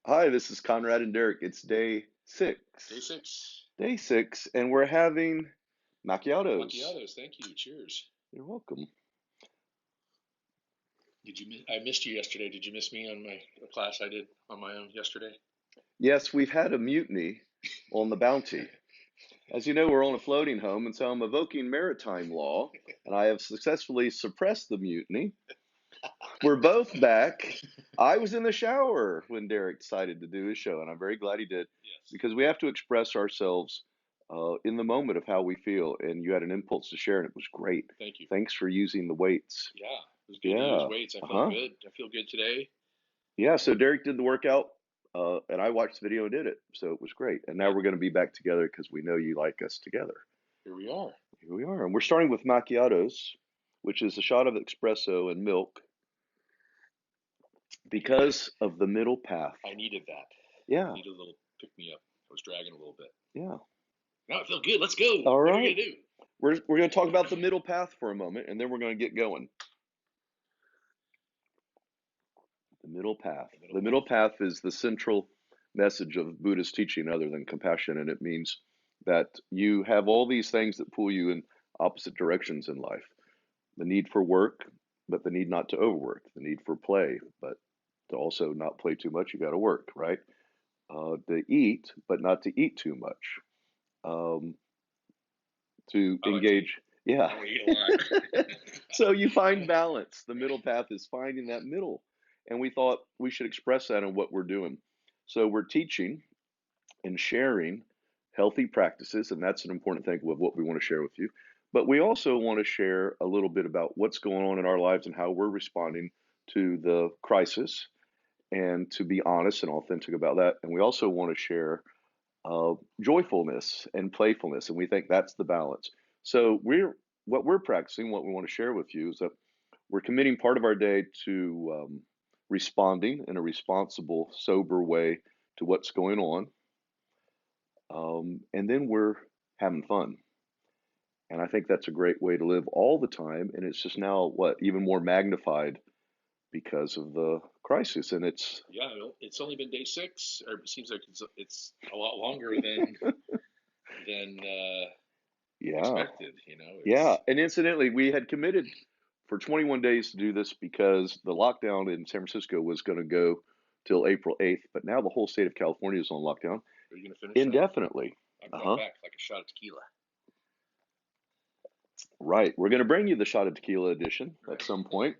Hi, this is Conrad and Derek. It's day Day six. six. Day six, and we're having macchiatos. Macchiatos. Thank you. Cheers. You're welcome. I missed you yesterday. Did you miss me on my class I did on my own yesterday? Yes, we've had a mutiny on the Bounty. As you know, we're on a floating home, and so I'm evoking maritime law, and I have successfully suppressed the mutiny. We're both back. I was in the shower when Derek decided to do his show, and I'm very glad he did Yes. because we have to express ourselves in the moment of how we feel. And you had an impulse to share, and it was great. Thank you. Thanks for using the weights. Yeah, it was good to use Yeah. weights. I felt Uh-huh. good. I feel good today. Yeah. So Derek did the workout, and I watched the video and did it. So it was great. And now Yeah, we're going to be back together because we know you like us together. here we are. Here we are. And we're starting with macchiatos, which is a shot of espresso and milk because of the middle path. I needed that. Yeah. Needed a little pick me up. I was dragging a little bit. Yeah. Now I feel good. Let's go. All What are we right. gonna do? We're going to talk about the middle path for a moment, and then we're going to get going. The middle path. The middle The middle path. path is the central message of Buddhist teaching, other than compassion, and it means that you have all these things that pull you in opposite directions in life. The need for work, but the need not to overwork. The need for play, but to also not play too much. You got to work, right? To eat, but not to eat too much. Um, to I like to eat. engage. Yeah. I want to eat a lot. So you find balance. The middle path is finding that middle. And we thought we should express that in what we're doing. So we're teaching and sharing healthy practices, and that's an important thing of what we want to share with you. But we also want to share a little bit about what's going on in our lives and how we're responding to the crisis and to be honest and authentic about that. And we also want to share joyfulness and playfulness, and we think that's the balance. So we're practicing. What we want to share with you is that we're committing part of our day to responding in a responsible, sober way to what's going on, and then we're having fun. And I think that's a great way to live all the time. And it's just now what even more magnified because of the crisis. And it's Yeah, it's only been day six. Or it seems like it's a lot longer than yeah, expected. yeah. It's And incidentally, we had committed for 21 days to do this because the lockdown in San Francisco was going to go till April 8th, but now the whole state of California is on lockdown Are you gonna finish that? indefinitely. I Uh brought huh. back like a shot of tequila. Right. We're going to bring you the shot of tequila edition at Right. some point.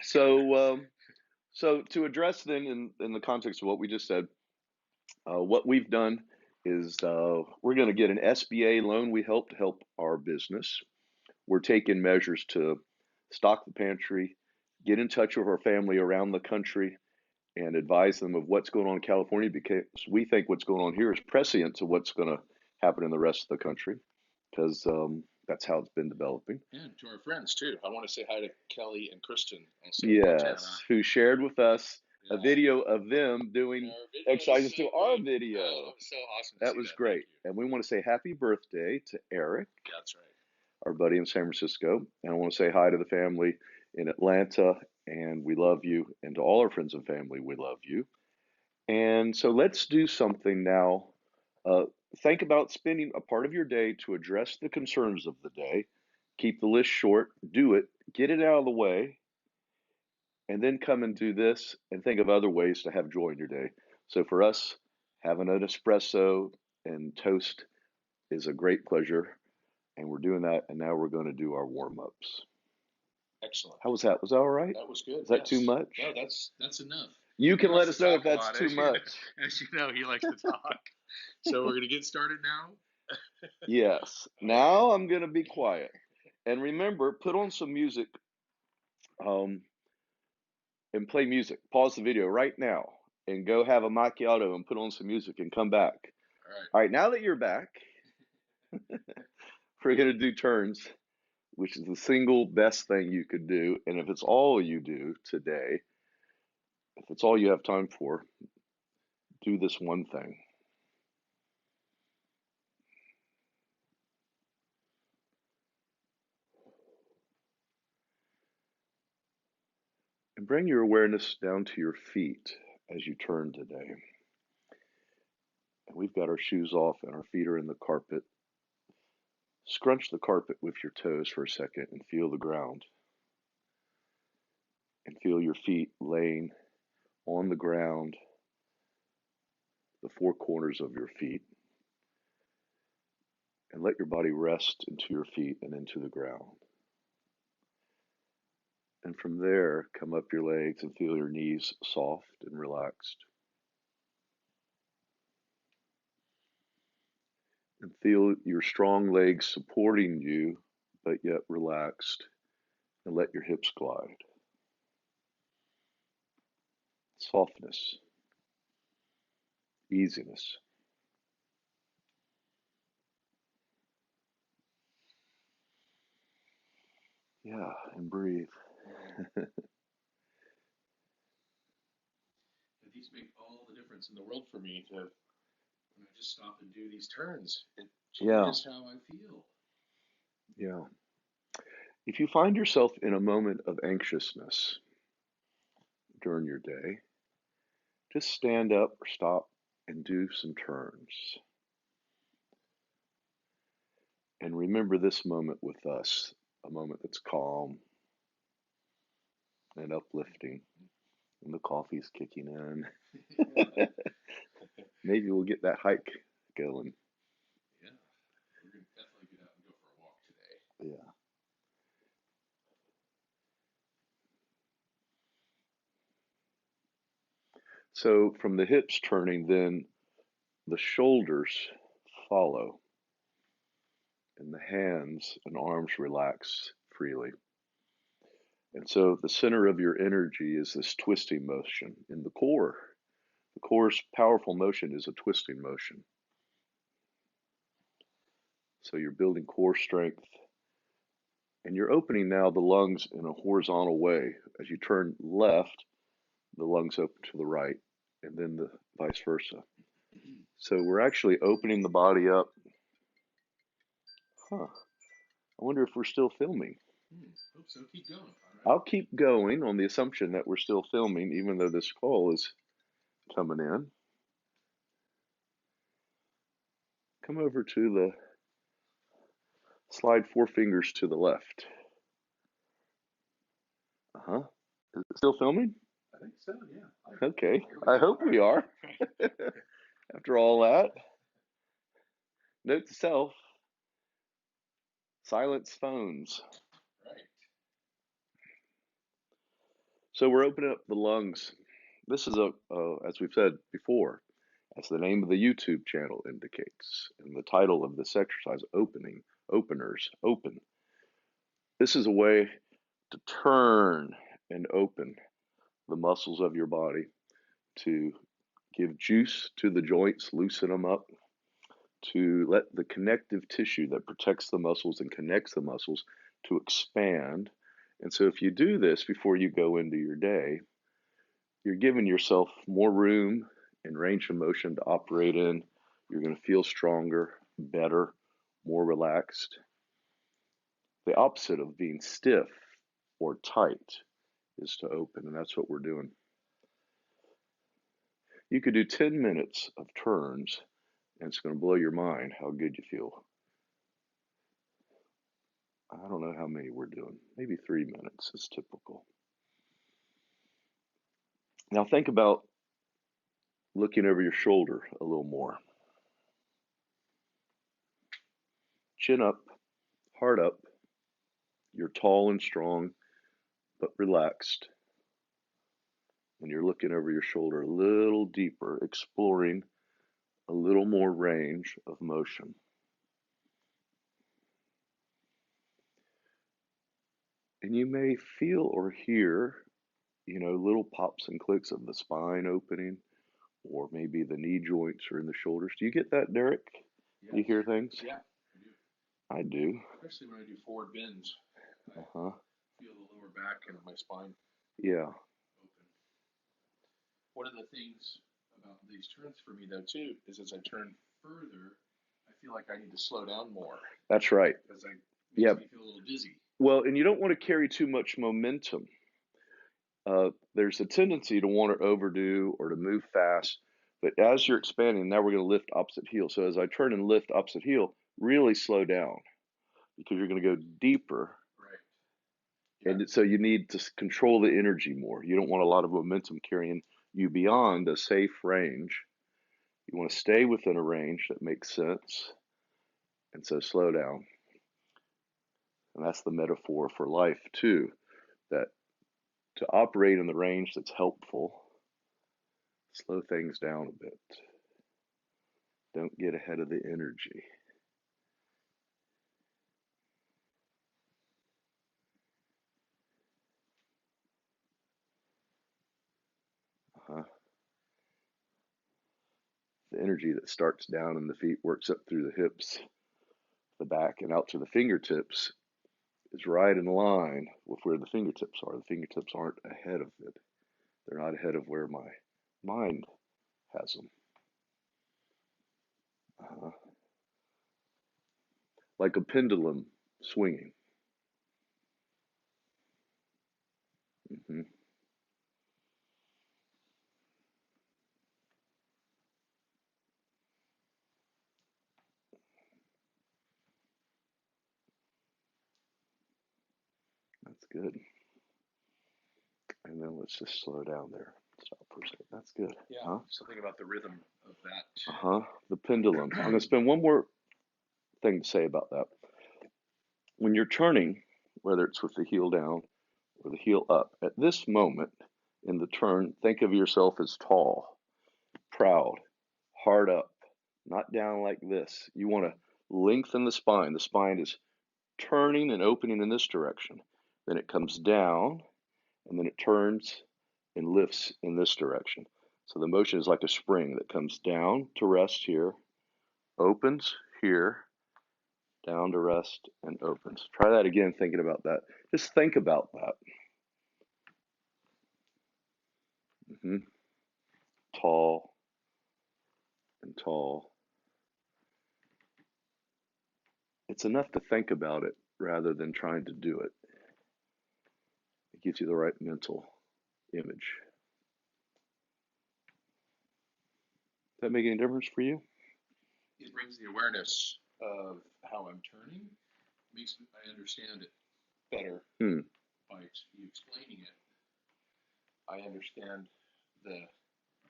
So, so to address then in the context of what we just said, what we've done is we're going to get an SBA loan we help to help our business. We're taking measures to stock the pantry, get in touch with our family around the country, and advise them of what's going on in California because we think what's going on here is prescient to what's going to happen in the rest of the country because that's how it's been developing. And to our friends too. I want to say hi to Kelly and Kristen also in Montana. Yes, who shared with us a Yeah. video of them doing Our video was exercises so to our good. Oh, video. that was so awesome to That see was that. Thank great. you. And we want to say happy birthday to Eric, Yeah, that's right. our buddy in San Francisco. And I want to say hi to the family in Atlanta. And we love you. And to all our friends and family, we love you. And so let's do something now. Uh, think about spending a part of your day to address the concerns of the day. Keep the list short, do it, get it out of the way, and then come and do this and think of other ways to have joy in your day. So for us, having an espresso and toast is a great pleasure, and we're doing that. And now we're going to do our warm ups. Excellent. How was that? Was that all right? That was good. Is that too Yes. much? No, that's enough. You He can wants let to us know if talk a that's lot, too much. as you know, he likes to talk. So we're gonna get started now. Yes. Okay. Now I'm going to be quiet. And remember, put on some music um, and play music. Pause the video right now and go have a macchiato and put on some music and come back. All right. All right, now that you're back, we're going to do turns, which is the single best thing you could do. And if it's all you do today, if it's all you have time for, do this one thing. And bring your awareness down to your feet. as you turn today. And we've got our shoes off and our feet are in the carpet. Scrunch the carpet with your toes for a second and feel the ground. And feel your feet laying on the ground, the four corners of your feet. And let your body rest into your feet and into the ground. And from there, come up your legs and feel your knees soft and relaxed. And feel your strong legs supporting you, but yet relaxed. And let your hips glide. Softness, easiness. Yeah, and breathe. These make all the difference in the world for me when I just stop and do these turns. It changes how I feel. Yeah. If you find yourself in a moment of anxiousness during your day, just stand up or stop and do some turns. And remember this moment with us, a moment that's calm and uplifting, and the coffee's kicking in. Maybe we'll get that hike going. Yeah, we're going to definitely get out and go for a walk today. Yeah. So from the hips turning, then the shoulders follow, and the hands and arms relax freely. And so the center of your energy is this twisting motion in the core. The core's powerful motion is a twisting motion. So you're building core strength, and you're opening now the lungs in a horizontal way. As you turn left, the lungs open to the right, and then the vice versa. So we're actually opening the body up. I wonder if we're still filming. Hope so. Keep going. I'll keep going on the assumption that we're still filming, even though this call is coming in. Come over to the slide 4 fingers to the left. Is it still filming? I think so, yeah. Okay, I hope we are. After all that, note to self, silence phones. Right. So we're opening up the lungs. This is as we've said before, as the name of the YouTube channel indicates, and the title of this exercise, openers, open. This is a way to turn and open the muscles of your body, to give juice to the joints, loosen them up, to let the connective tissue that protects the muscles and connects the muscles to expand. And so if you do this before you go into your day, you're giving yourself more room and range of motion to operate in. You're going to feel stronger, better, more relaxed. The opposite of being stiff or tight is to open, and that's what we're doing. You could do 10 minutes of turns, and it's going to blow your mind how good you feel. I don't know how many we're doing. Maybe 3 minutes is typical. Now think about looking over your shoulder a little more. Chin up, heart up. You're tall and strong, but relaxed. And you're looking over your shoulder a little deeper, exploring a little more range of motion. And you may feel or hear, little pops and clicks of the spine opening, or maybe the knee joints or in the shoulders. Do you get that, Derek? Yes. Do you hear things? Yeah, I do. Especially when I do forward bends. I feel the lower back and my spine. Yeah. Open. One of the things about these turns for me, though, too, is as I turn further, I feel like I need to slow down more. That's right. Because it makes me feel a little dizzy. Well, and you don't want to carry too much momentum. there's a tendency to want to overdo or to move fast. But as you're expanding, now we're going to lift opposite heel. So as I turn and lift opposite heel, really slow down because you're going to go deeper. Right. Yeah. And so you need to control the energy more. You don't want a lot of momentum carrying you beyond a safe range. You want to stay within a range that makes sense. And so slow down. And that's the metaphor for life, too, that to operate in the range that's helpful, slow things down a bit. Don't get ahead of the energy. Uh-huh. The energy that starts down in the feet works up through the hips, the back, and out to the fingertips is right in line with where the fingertips are. The fingertips aren't ahead of it. They're not ahead of where my mind has them. Uh-huh. Like a pendulum swinging. Mm-hmm. That's good. And then let's just slow down there. Stop for a second. That's good. Yeah. Huh? Something about the rhythm of that. Uh-huh. The pendulum. I'm going to spend one more thing to say about that. When you're turning, whether it's with the heel down or the heel up, at this moment in the turn, think of yourself as tall, proud, hard up, not down like this. You want to lengthen the spine. The spine is turning and opening in this direction. Then it comes down, and then it turns and lifts in this direction. So the motion is like a spring that comes down to rest here, opens here, down to rest, and opens. Try that again, thinking about that. Just think about that. Mm-hmm. Tall and tall. It's enough to think about it rather than trying to do it. It gives you the right mental image. Does that make any difference for you? It brings the awareness of how I'm turning. Makes I understand it better by you explaining it. I understand the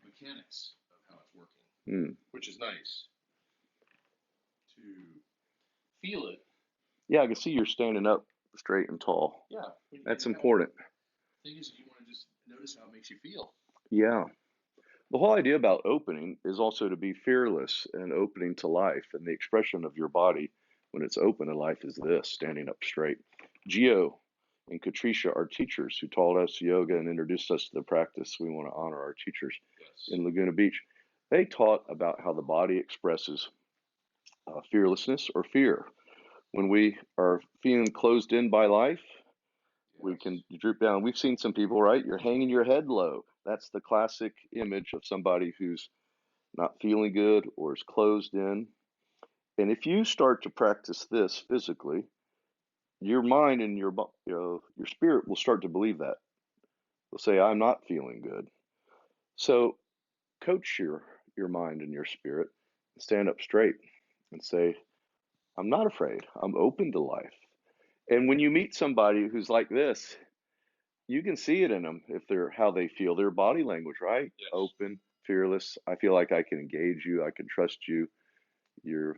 mechanics of how it's working, which is nice to feel it. Yeah, I can see you're standing up straight and tall. Yeah, that's important. The thing is, you want to just notice how it makes you feel. Yeah. The whole idea about opening is also to be fearless and opening to life. And the expression of your body when it's open to life is this, standing up straight. Gio and Katricia are teachers who taught us yoga and introduced us to the practice. We want to honor our teachers in Laguna Beach. They taught about how the body expresses fearlessness or fear. When we are feeling closed in by life, we can droop down. We've seen some people, right? You're hanging your head low. That's the classic image of somebody who's not feeling good or is closed in. And if you start to practice this physically, your mind and your spirit will start to believe that. They'll say, "I'm not feeling good." So coach your mind and your spirit. Stand up straight and say, "I'm not afraid. I'm open to life." And when you meet somebody who's like this, you can see it in them if they're how they feel, their body language, right? Yes. Open, fearless. I feel like I can engage you. I can trust you. You're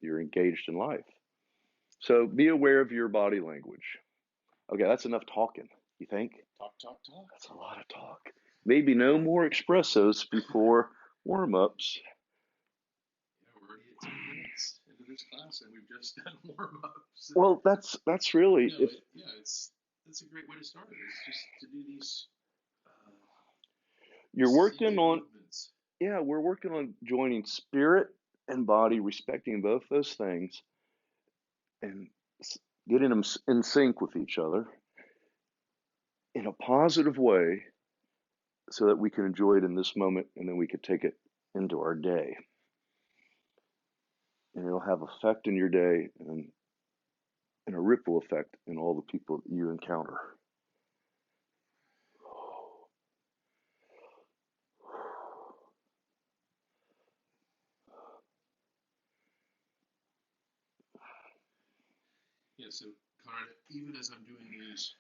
engaged in life. So be aware of your body language. Okay, that's enough talking. You think? Talk. That's a lot of talk. Maybe no more espressos before warm-ups. Yeah, we're already at 2 minutes into this class, and we've just done warm-ups. Well, that's really that's a great way to start it. It's just to do these. You're working on movements. Yeah, we're working on joining spirit and body, respecting both those things, and getting them in sync with each other in a positive way so that we can enjoy it in this moment and then we can take it into our day. And it'll have effect in your day and a ripple effect in all the people that you encounter. so Conrad, even as I'm doing these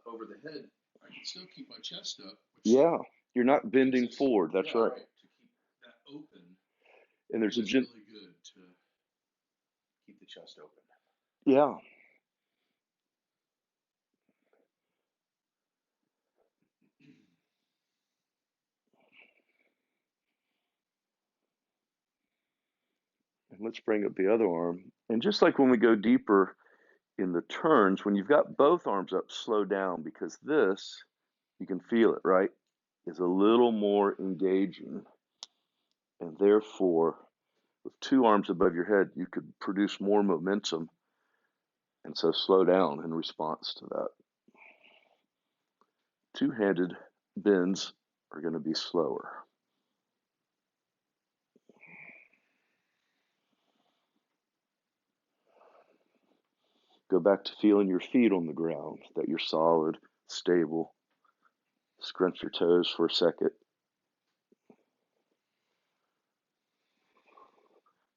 over the head, I can still keep my chest up. Which you're not bending forward. That's right. To keep that open. And there's it's really good to keep the chest open. Yeah. And let's bring up the other arm. And just like when we go deeper in the turns, when you've got both arms up, slow down, because this, you can feel it, right, is a little more engaging. And therefore, with two arms above your head, you could produce more momentum. And so slow down in response to that. Two-handed bends are going to be slower. Go back to feeling your feet on the ground, that you're solid, stable. Scrunch your toes for a second.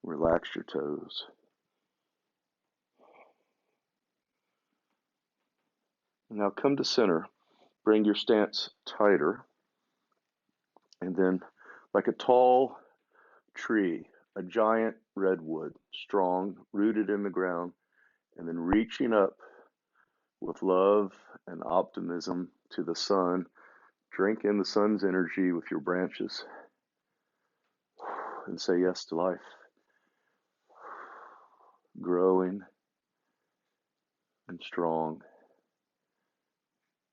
Relax your toes. Now come to center. Bring your stance tighter. And then, like a tall tree, a giant redwood, strong, rooted in the ground, and then reaching up with love and optimism to the sun. Drink in the sun's energy with your branches and say yes to life. Growing and strong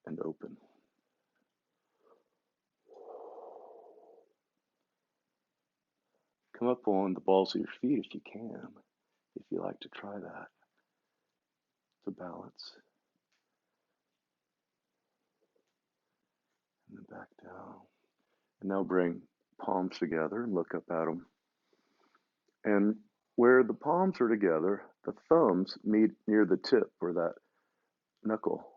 and open. Come up on the balls of your feet if you can, if you like to try that. To balance. And then back down. And now bring palms together and look up at them. And where the palms are together, the thumbs meet near the tip or that knuckle.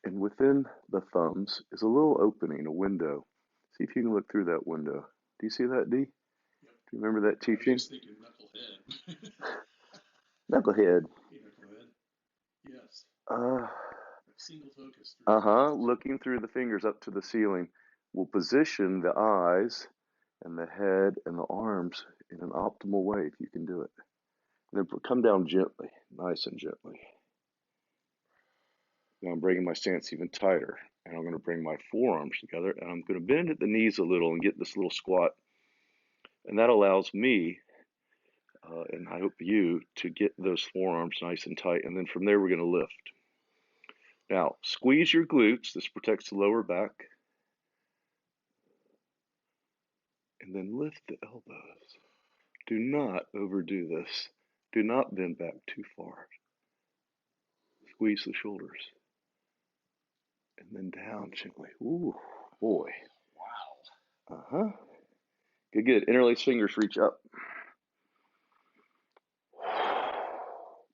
And within the thumbs is a little opening, a window. See if you can look through that window. Do you see that, D? Yep. Do you remember that teaching? I was just thinking knucklehead. Knucklehead. Hey, knucklehead. Yes. Single focus. Looking through the fingers up to the ceiling will position the eyes and the head and the arms in an optimal way if you can do it. And then come down gently, nice and gently. Now I'm bringing my stance even tighter, and I'm going to bring my forearms together, and I'm going to bend at the knees a little and get this little squat. And that allows me, and I hope you, to get those forearms nice and tight. And then from there, we're going to lift. Now, squeeze your glutes. This protects the lower back. And then lift the elbows. Do not overdo this. Do not bend back too far. Squeeze the shoulders. And then down gently. Ooh, boy. Wow. Good, good. Interlace fingers reach up.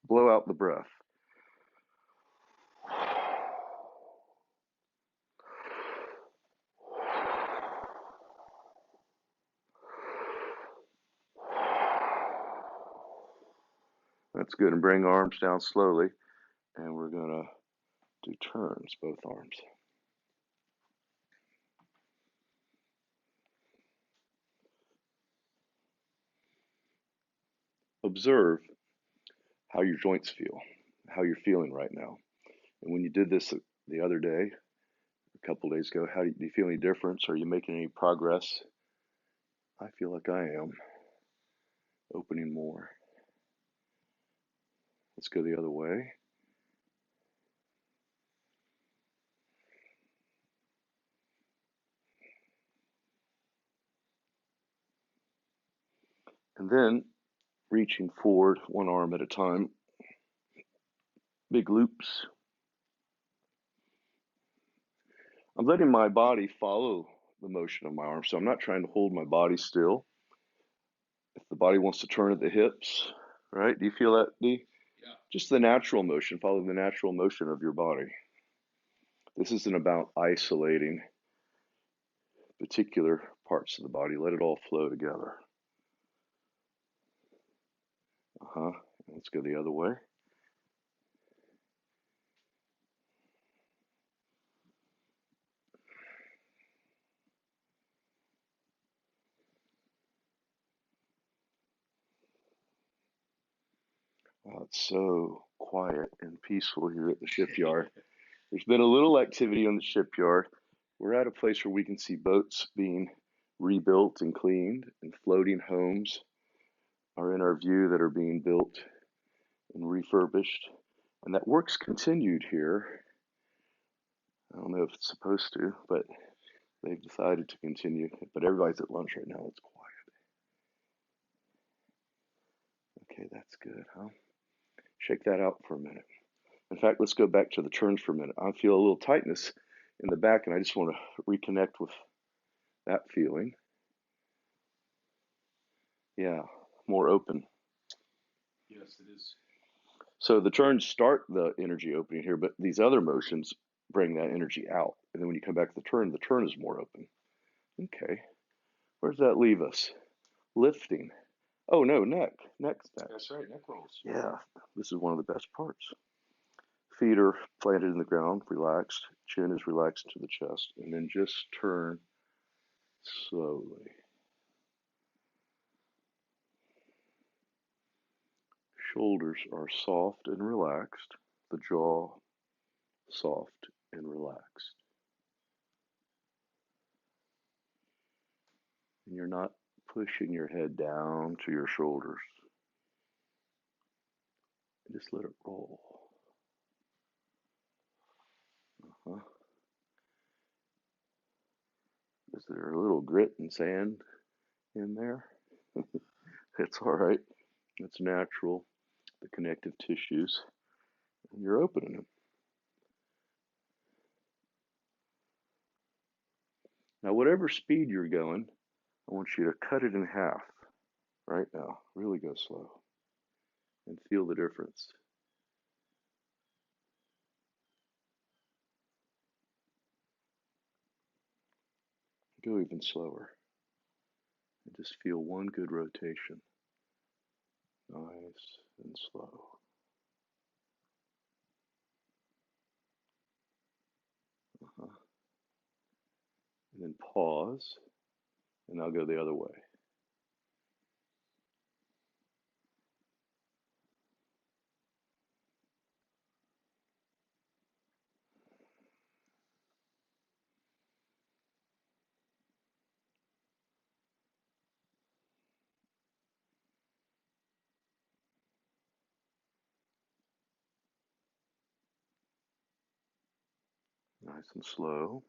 Blow out the breath. That's good. And bring arms down slowly. And we're going to do turns, both arms. Observe how your joints feel, how you're feeling right now. And when you did this the other day, a couple days ago, do you feel any difference? Are you making any progress? I feel like I am. Opening more. Let's go the other way. And then reaching forward, one arm at a time. Big loops. I'm letting my body follow the motion of my arms, so I'm not trying to hold my body still. If the body wants to turn at the hips, right? Do you feel that, D? Yeah. Just the natural motion. Follow the natural motion of your body. This isn't about isolating particular parts of the body. Let it all flow together. Let's go the other way. Wow, it's so quiet and peaceful here at the shipyard. There's been a little activity on the shipyard. We're at a place where we can see boats being rebuilt and cleaned, and floating homes are in our view that are being built and refurbished. And that work's continued here. I don't know if it's supposed to, but they've decided to continue. But everybody's at lunch right now. It's quiet. Okay, that's good, huh? Shake that out for a minute. In fact, let's go back to the turns for a minute. I feel a little tightness in the back, and I just want to reconnect with that feeling. Yeah, more open. Yes, it is. So the turns start the energy opening here, but these other motions bring that energy out. And then when you come back to the turn is more open. Okay. Where does that leave us? Lifting. Oh, no, neck. Neck's next. That's right, neck rolls. Yeah, this is one of the best parts. Feet are planted in the ground, relaxed. Chin is relaxed to the chest. And then just turn slowly. Shoulders are soft and relaxed. The jaw soft and relaxed. And you're not pushing your head down to your shoulders. Just let it roll. Uh-huh. Is there a little grit and sand in there? It's all right. It's natural. The connective tissues. And you're opening them. Now, whatever speed you're going, I want you to cut it in half right now. Really go slow and feel the difference. Go even slower and just feel one good rotation. Nice and slow. Uh-huh. And then pause, and I'll go the other way. Nice and slow.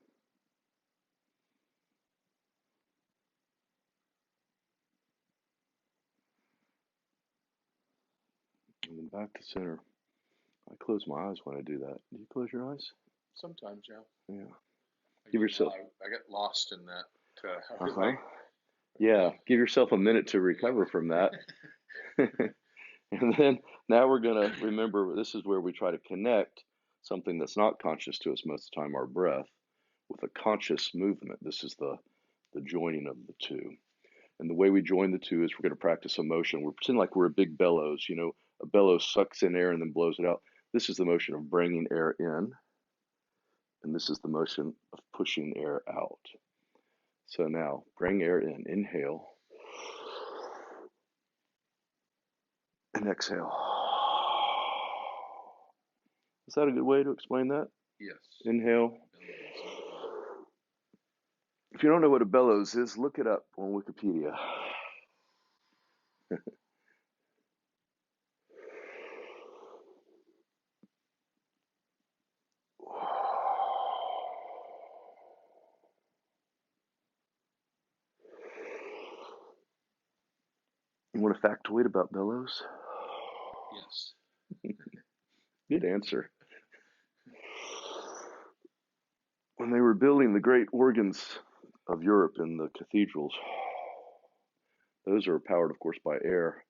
And then back to center. I close my eyes when I do that. Do you close your eyes? Sometimes, yeah. Yeah. I Give get, yourself. I get lost in that. Uh-huh. Yeah. Give yourself a minute to recover from that. And then now we're going to remember this is where we try to connect something that's not conscious to us most of the time, our breath, with a conscious movement. This is the joining of the two. And the way we join the two is we're going to practice a motion. We're pretending like we're a big bellows. You know, a bellows sucks in air and then blows it out. This is the motion of bringing air in, and this is the motion of pushing air out. So now bring air in, inhale, and exhale. Is that a good way to explain that? Yes. Inhale. If you don't know what a bellows is, look it up on Wikipedia. You want a factoid about bellows? Yes. Good answer. When they were building the great organs of Europe in the cathedrals, those are powered, of course, by air.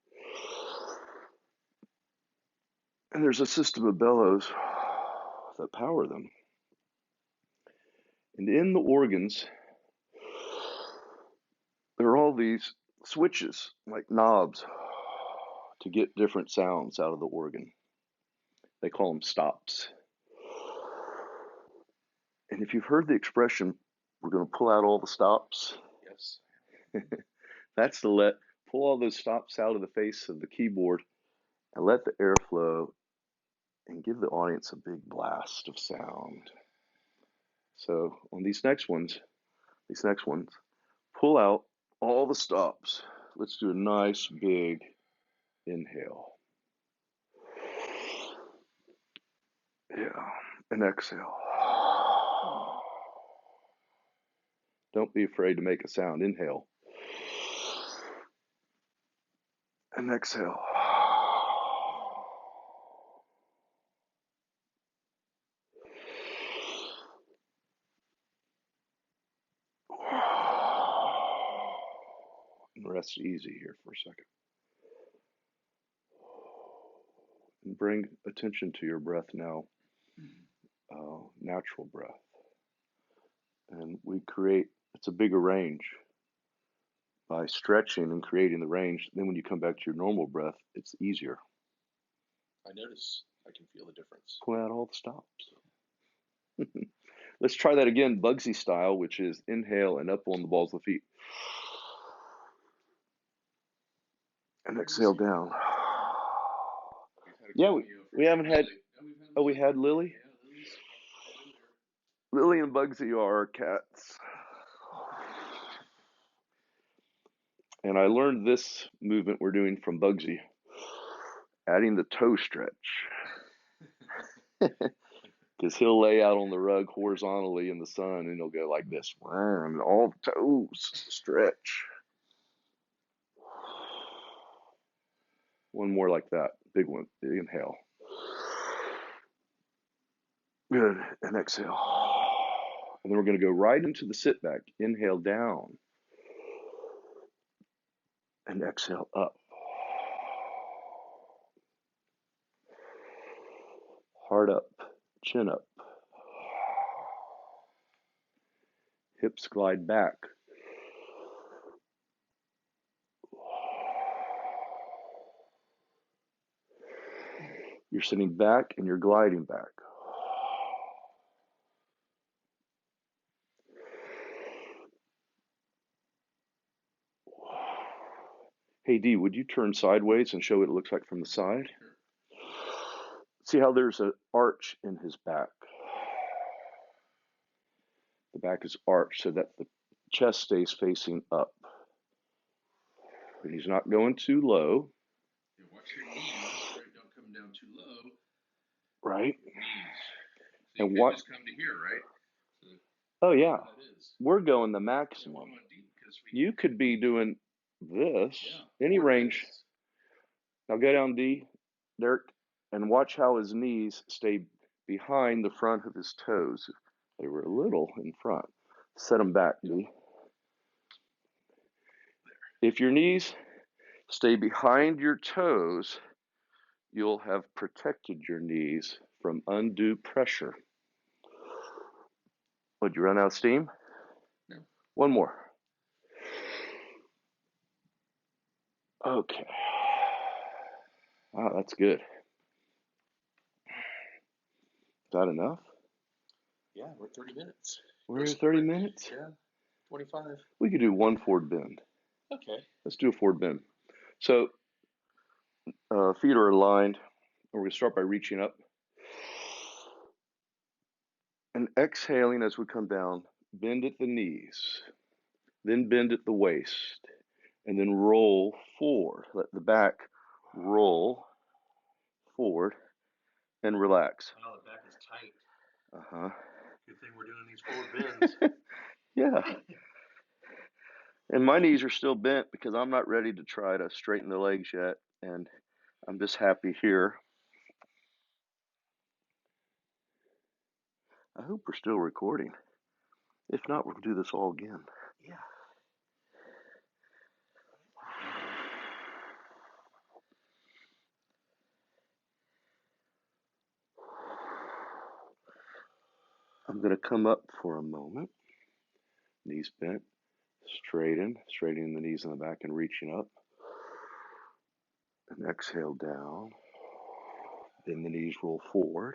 And there's a system of bellows that power them. And in the organs, there are all these switches, like knobs, to get different sounds out of the organ. They call them stops. And if you've heard the expression, we're going to pull out all the stops. Yes. That's pull all those stops out of the face of the keyboard and let the air flow and give the audience a big blast of sound. So on these next ones, pull out all the stops. Let's do a nice big inhale. Yeah, and exhale. Don't be afraid to make a sound. Inhale. And exhale. And rest easy here for a second. And bring attention to your breath now, natural breath. And we create, it's a bigger range. By stretching and creating the range, then when you come back to your normal breath, it's easier. I notice I can feel the difference. Pull out all the stops. Let's try that again, Bugsy style, which is inhale and up on the balls of the feet. And exhale down. Yeah, we haven't had. Oh, we had Lily? Lily and Bugsy are our cats. And I learned this movement we're doing from Bugsy, adding the toe stretch. Because he'll lay out on the rug horizontally in the sun and he'll go like this, and all the toes stretch. One more like that, big one. Inhale. Good, and exhale. And then we're going to go right into the sit back. Inhale down. And exhale up. Heart up, chin up. Hips glide back. You're sitting back and you're gliding back. Hey, Dee, would you turn sideways and show what it looks like from the side? See how there's an arch in his back. The back is arched so that the chest stays facing up. And he's not going too low. Yeah, watch your knees, right? Don't come down too low. Right. Knees. So and what? Just come to here, right? So oh yeah. We're going the maximum. You could be doing this, any range. This. Now go down, D, Derek, and watch how his knees stay behind the front of his toes. They were a little in front. Set them back, D. If your knees stay behind your toes, you'll have protected your knees from undue pressure. Would you run out of steam? No. One more. Okay. Wow, that's good. Is that enough? Yeah, we're 30 minutes. We're at 30 minutes? Yeah, 25. We could do one forward bend. Okay. Let's do a forward bend. So, feet are aligned. We're going to start by reaching up. And exhaling as we come down, bend at the knees. Then bend at the waist. And then roll forward. Let the back roll forward and relax. Wow, the back is tight. Uh-huh. Good thing we're doing these forward bends. Yeah. And my knees are still bent because I'm not ready to try to straighten the legs yet. And I'm just happy here. I hope we're still recording. If not, we'll do this all again. Yeah. I'm going to come up for a moment. Knees bent, straightening the knees in the back and reaching up. And exhale down. Then the knees roll forward,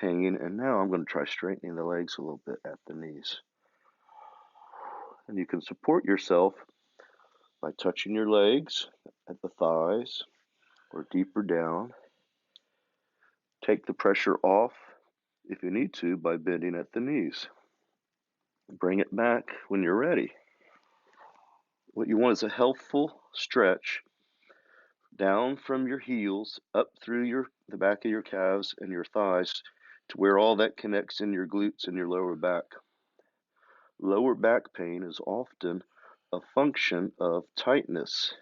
hanging. And now I'm going to try straightening the legs a little bit at the knees. And you can support yourself by touching your legs at the thighs or deeper down. Take the pressure off if you need to by bending at the knees. Bring it back when you're ready. What you want is a healthful stretch down from your heels up through the back of your calves and your thighs to where all that connects in your glutes and your lower back. Lower back pain is often a function of tightness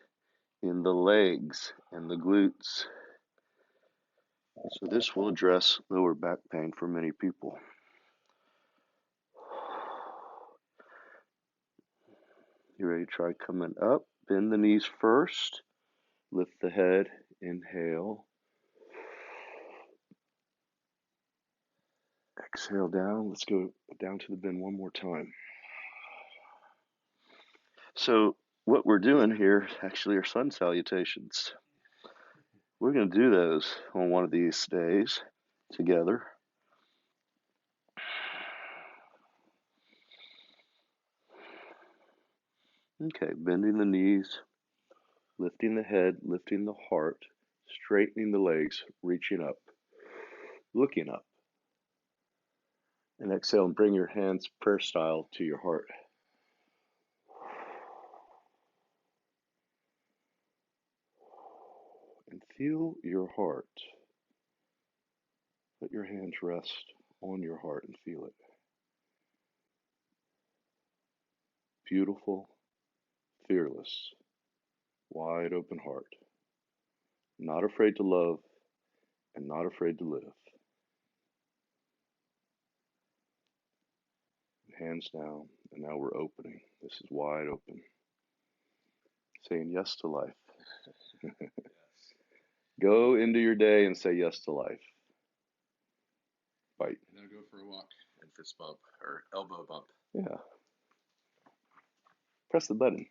in the legs and the glutes. So this will address lower back pain for many people. You ready to try coming up? Bend the knees first. Lift the head. Inhale. Exhale down. Let's go down to the bend one more time. So what we're doing here actually are sun salutations. We're going to do those on one of these days together. Okay, bending the knees, lifting the head, lifting the heart, straightening the legs, reaching up, looking up. And exhale and bring your hands prayer style to your heart. And feel your heart. Let your hands rest on your heart and feel it. Beautiful, fearless, wide open heart. Not afraid to love and not afraid to live. Hands down, and now we're opening. This is wide open. Saying yes to life. Yes. Go into your day and say yes to life. Bite. And then go for a walk and fist bump or elbow bump. Yeah. Press the button.